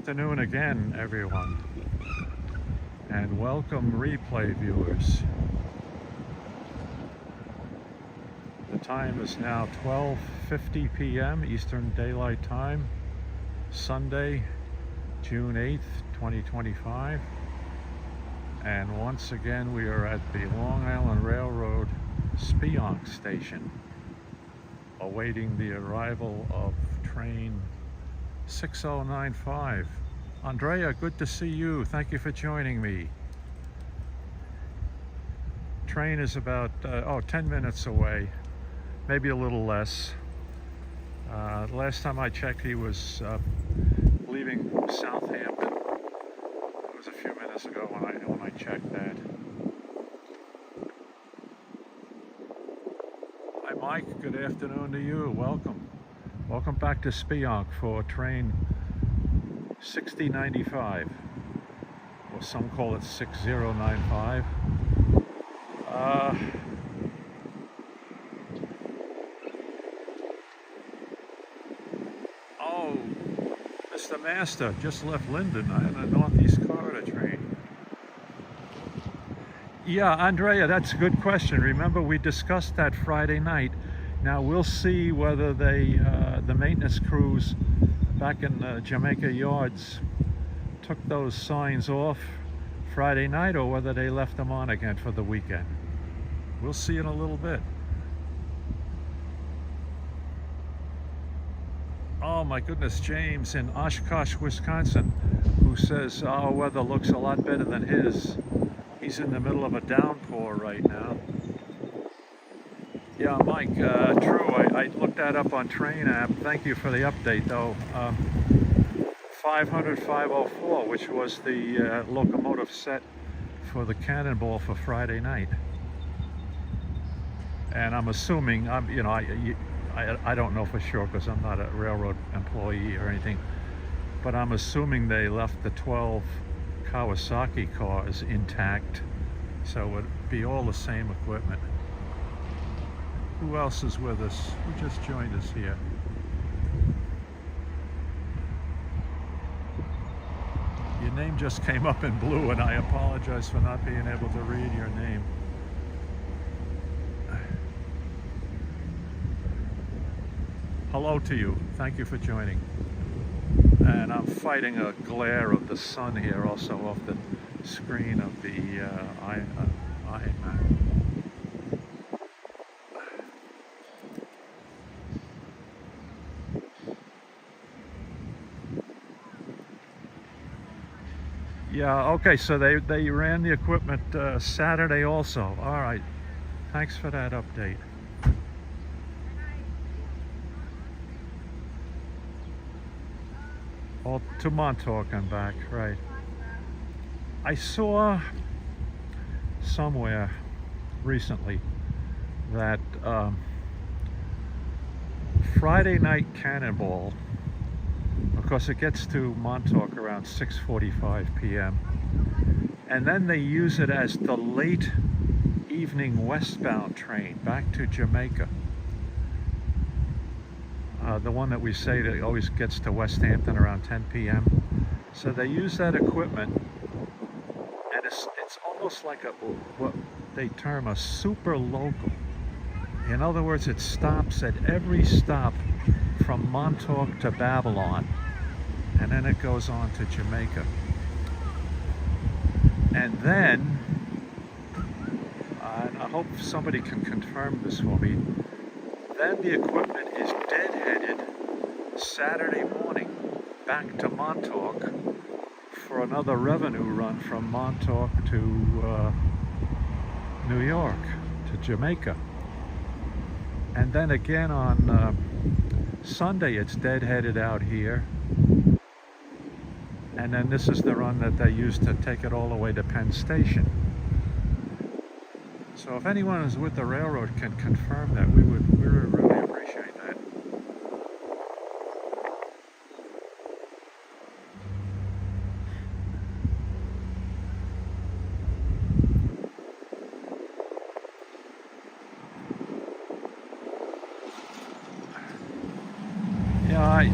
afternoon again, everyone, and welcome replay viewers. The time is now 12:50 p.m. Eastern Daylight Time, Sunday, June 8th, 2025. And once again, we are at the Long Island Railroad Speonk station, awaiting the arrival of train 6095. Andrea, good to see you. Thank you for joining me. Train is about 10 minutes away, maybe a little less. Last time I checked, he was leaving Southampton. It was a few minutes ago when I checked that. Hi Mike, good afternoon to you. Welcome back to Speonk for train 6095, or some call it 6095. Oh, Mr. Master just left Linden. I had a Northeast Corridor train. Yeah, Andrea, that's a good question. Remember, we discussed that Friday night. Now we'll see whether the maintenance crews back in Jamaica Yards took those signs off Friday night or whether they left them on again for the weekend. We'll see in a little bit. Oh my goodness, James in Oshkosh, Wisconsin, who says our weather looks a lot better than his. He's in the middle of a downpour right now. Yeah, Mike, true. I looked that up on Train app. Thank you for the update, though. 500-504, which was the locomotive set for the Cannonball for Friday night. And I'm assuming, I don't know for sure because I'm not a railroad employee or anything, but I'm assuming they left the 12 Kawasaki cars intact, so it would be all the same equipment. Who else is with us? Who just joined us here? Your name just came up in blue, and I apologize for not being able to read your name. Hello to you. Thank you for joining. And I'm fighting a glare of the sun here also off the screen of the iMac. Yeah, okay, so they ran the equipment Saturday also. All right, thanks for that update. Oh, to Montauk and back, right. I saw somewhere recently that Friday night Cannonball, of course it gets to Montauk around 6:45 p.m. and then they use it as the late evening westbound train back to Jamaica. The one that we say that always gets to West Hampton around 10 p.m. So they use that equipment, and it's almost like what they term a super local. In other words, it stops at every stop from Montauk to Babylon, and then it goes on to Jamaica. And then, and I hope somebody can confirm this for me, then the equipment is deadheaded Saturday morning back to Montauk for another revenue run from Montauk to New York, to Jamaica. And then again on Sunday it's deadheaded out here. And then this is the run that they used to take it all the way to Penn Station. So if anyone who's with the railroad can confirm that, we would really appreciate that. Yeah,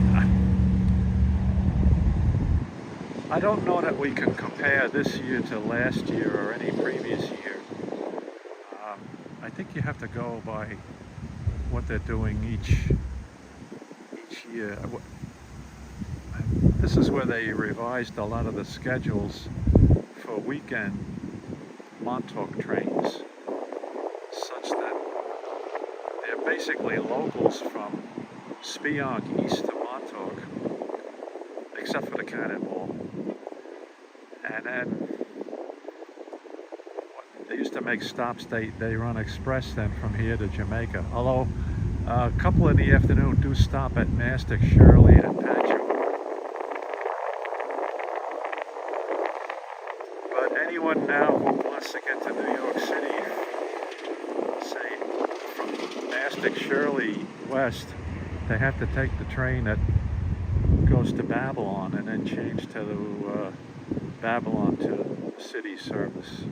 I don't know that we can compare this year to last year or any previous year. I think you have to go by what they're doing each year. This is where they revised a lot of the schedules for weekend Montauk trains, such that they're basically locals from Speonk east to Montauk, except for the Cannonball. And then they used to make stops. They run express then from here to Jamaica. Although a couple in the afternoon do stop at Mastic, Shirley, and Patchogue. But anyone now who wants to get to New York City, say from Mastic, Shirley west, they have to take the train that goes to Babylon and then change to the Babylon to city service.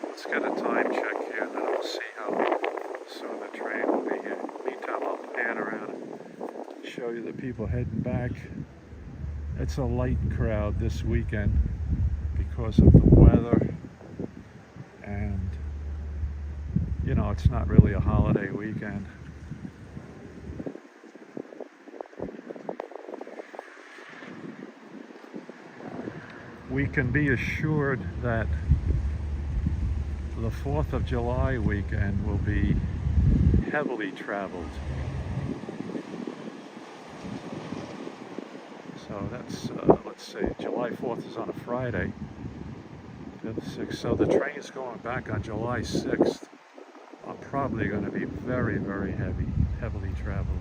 Let's get a time check here, and then we'll see how soon the train will be here. Meantime, I'll pan around and show you the people heading back. It's a light crowd this weekend because of the weather, and you know, it's not really a holiday weekend. We can be assured that the 4th of July weekend will be heavily traveled. So that's, let's see, July 4th is on a Friday, 5th, 6th. So the trains going back on July 6th are probably going to be very, very heavily traveled.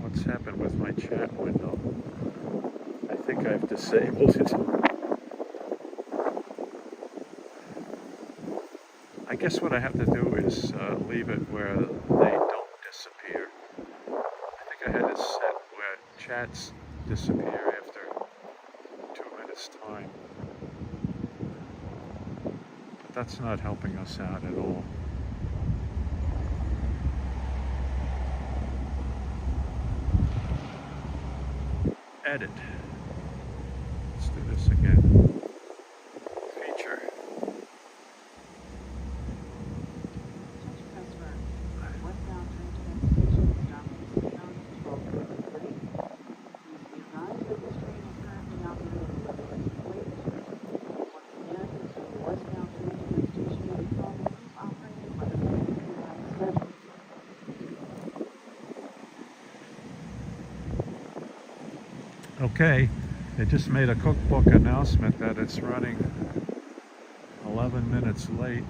What's happened with my chat window? I think I've disabled it. I guess what I have to do is leave it where they don't disappear. I think I had it set where chats disappear after 2 minutes time. But that's not helping us out at all. Edit. Let's do this again. Feature. Okay, they just made a cookbook announcement that it's running 11 minutes late.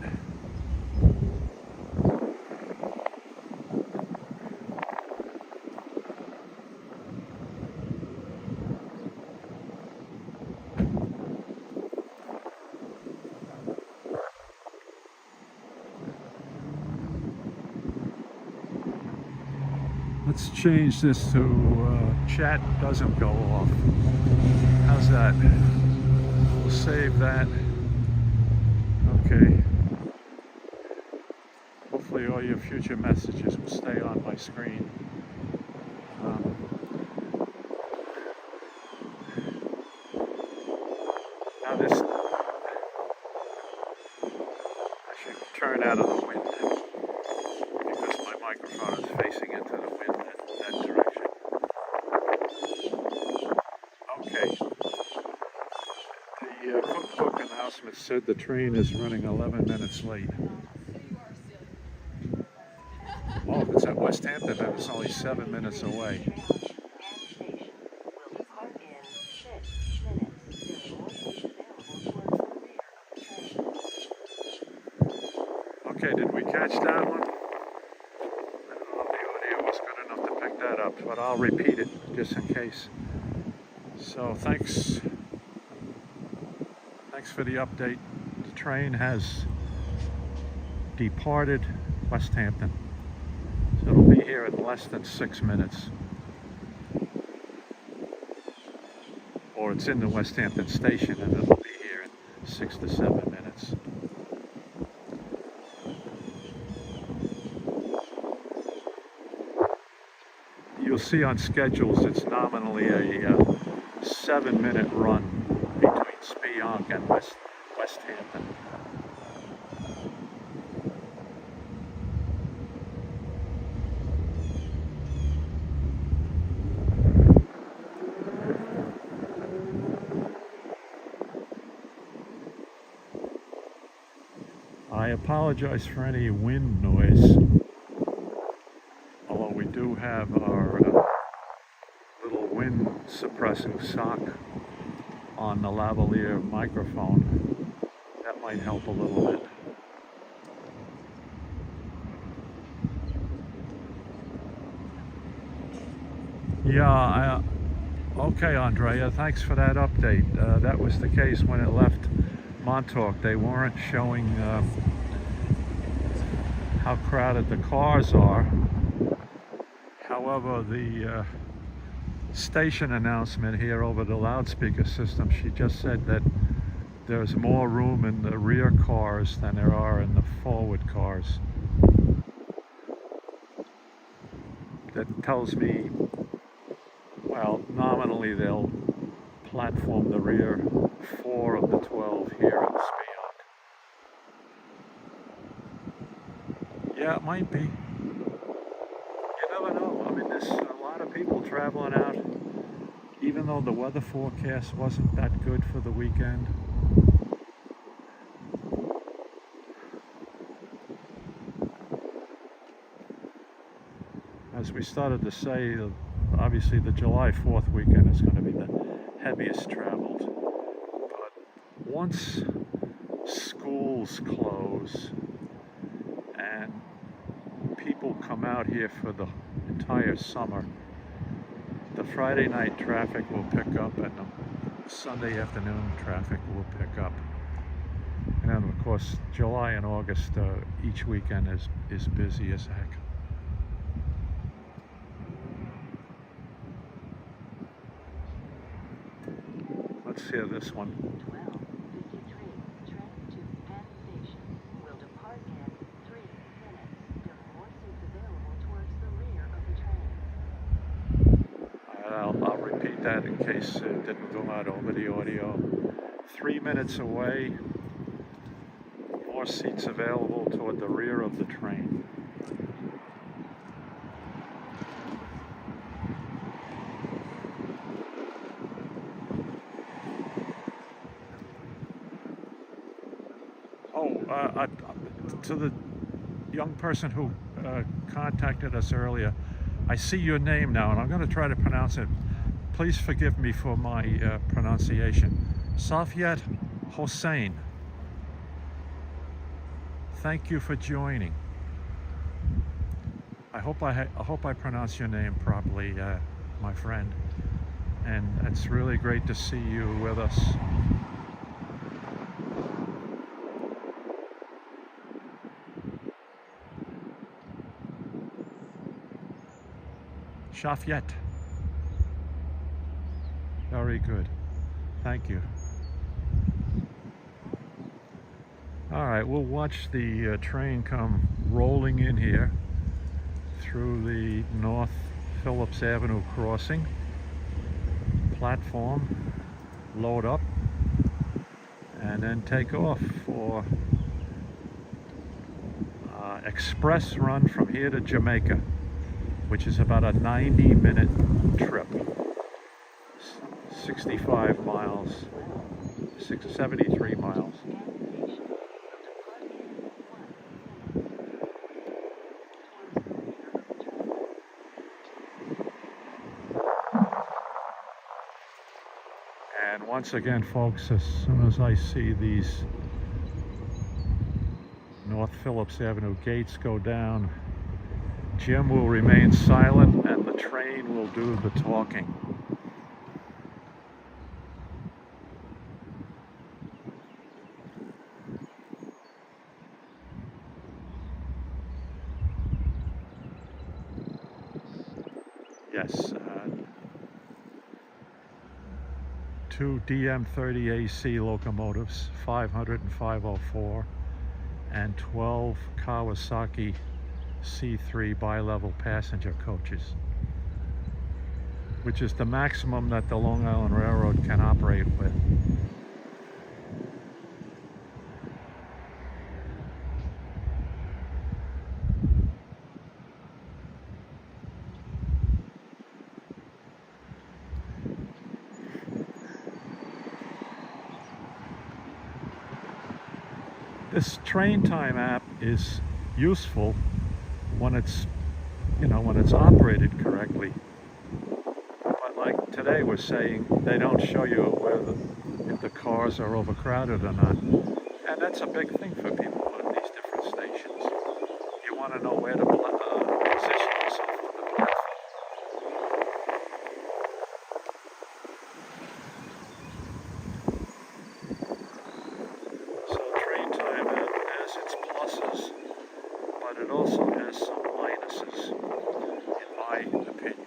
Let's change this to chat doesn't go off. How's that? We'll save that. Okay. Hopefully all your future messages will stay on my screen. Now this, I should turn out of the wind because my microphone is facing into the wind that direction. Okay. The cookbook announcement said the train is running 11 minutes late. Oh, if it's at West Hampton, then it's only 7 minutes away. Okay, did we catch that one? I don't know if the audio was good enough to pick that up. but I'll repeat it just in case. So thanks for the update. The train has departed West Hampton, so it'll be here in less than 6 minutes. Or it's in the West Hampton station and it'll be here in 6 to 7 minutes. You'll see on schedules it's nominally a 7-minute run between Speonk and West Hampton. I apologize for any wind noise, although we do have our little wind suppressing sock on the lavalier microphone. That might help a little bit. Yeah, okay, Andrea, thanks for that update. That was the case when it left Montauk. They weren't showing how crowded the cars are. However, the station announcement here over the loudspeaker system, she just said that there's more room in the rear cars than there are in the forward cars. That tells me, well, nominally they'll platform the rear 4 of the 12 here in Speonk. Yeah, it might be. You never know. I mean, there's a lot of people traveling out, even though the weather forecast wasn't that good for the weekend. As we started to say, obviously the July 4th weekend is going to be the heaviest traveled. But once schools close and people come out here for the entire summer, the Friday night traffic will pick up and the Sunday afternoon traffic will pick up. And then of course July and August, each weekend is busy as heck. Let's hear this one. 12:53, train to Penn Station will depart in 3 minutes. There are more seats available towards the rear of the train. I'll repeat that in case it didn't go out over the audio. 3 minutes away, more seats available toward the rear of the train. To the young person who contacted us earlier, I see your name now and I'm going to try to pronounce it. Please forgive me for my pronunciation. Safiyat Hossein. Thank you for joining. I hope I pronounce your name properly, my friend. And it's really great to see you with us. Shafyet. Very good. Thank you. All right, we'll watch the train come rolling in here through the North Phillips Avenue crossing. Platform, load up, and then take off for express run from here to Jamaica, which is about a 90-minute trip. 65 miles, 73 miles. And once again, folks, as soon as I see these North Phillips Avenue gates go down, Jim will remain silent and the train will do the talking. Yes, two DM30AC locomotives, 500 and 504, and 12 Kawasaki C3 bi-level passenger coaches, which is the maximum that the Long Island Railroad can operate with. This train time app is useful when it's, when it's operated correctly. But like today was saying, they don't show you whether if the cars are overcrowded or not. And that's a big thing for people at these different stations. You want to know where to position yourself on the platform. So train time has its pluses, but it also has some minuses, in my opinion.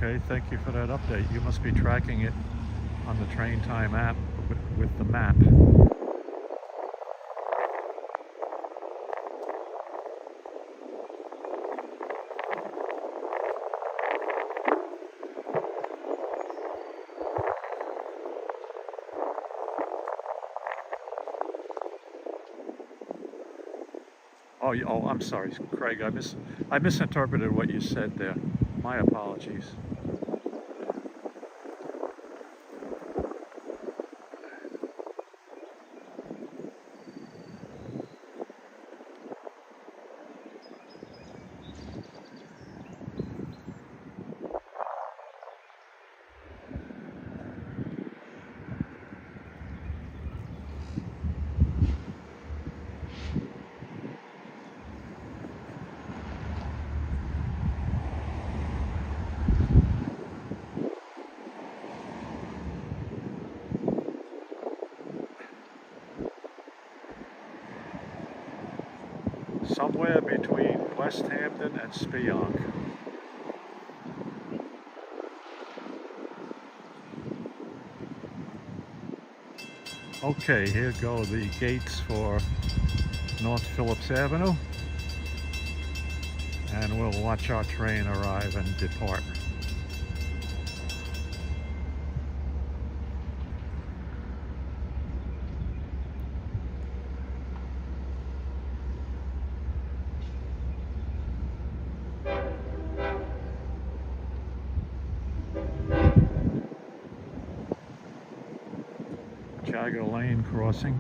Okay, thank you for that update. You must be tracking it on the train time app with the map. Oh, I'm sorry, Craig. I misinterpreted what you said there. My apologies. Somewhere between West Hampton and Speonk. Okay, here go the gates for North Phillips Avenue, and we'll watch our train arrive and depart. Jagger Lane crossing.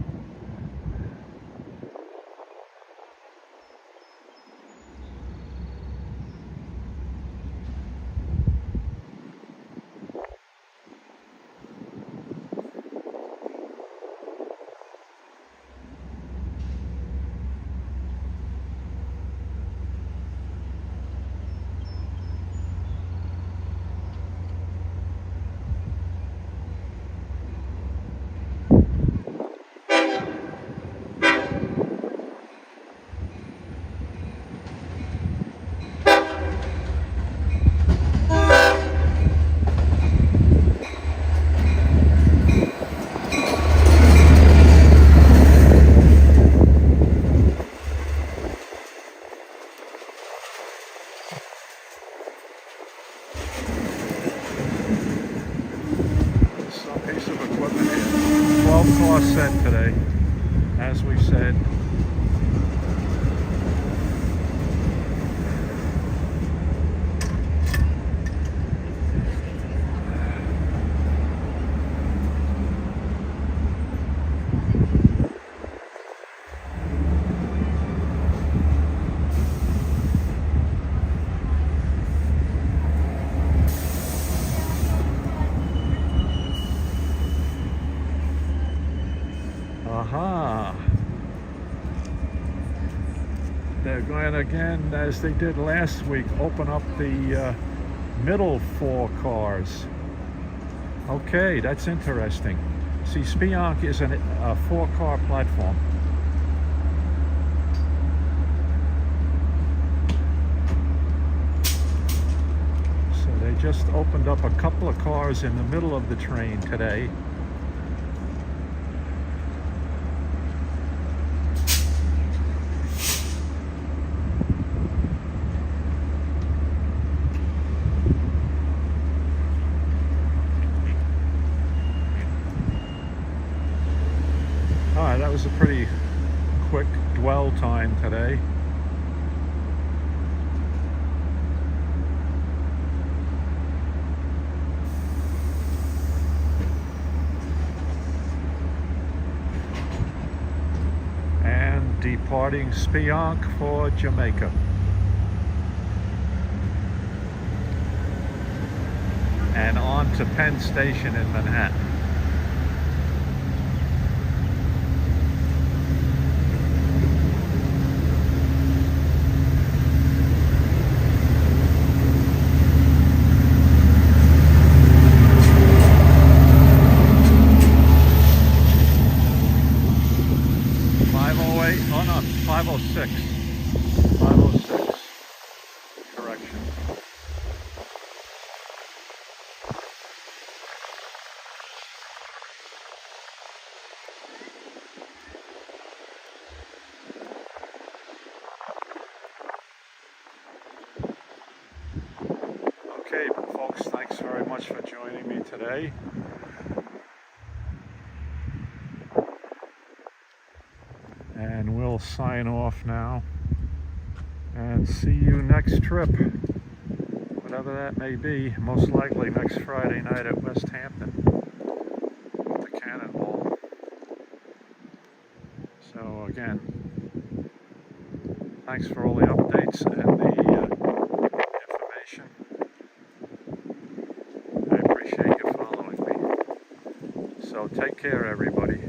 Some piece of equipment here. 12 car set today, as we said. Aha! They're going again, as they did last week, open up the middle 4 cars. Okay, that's interesting. See, Speonk is a 4-car platform. So they just opened up a couple of cars in the middle of the train today. Alright, that was a pretty quick dwell time today. And departing Speonk for Jamaica. And on to Penn Station in Manhattan. Oh no, 506. 506. Correction. Okay, folks, thanks very much for joining me today. And we'll sign off now and see you next trip, whatever that may be, most likely next Friday night at West Hampton with the Cannonball. So again, thanks for all the updates and the information. I appreciate you following me. So take care, everybody.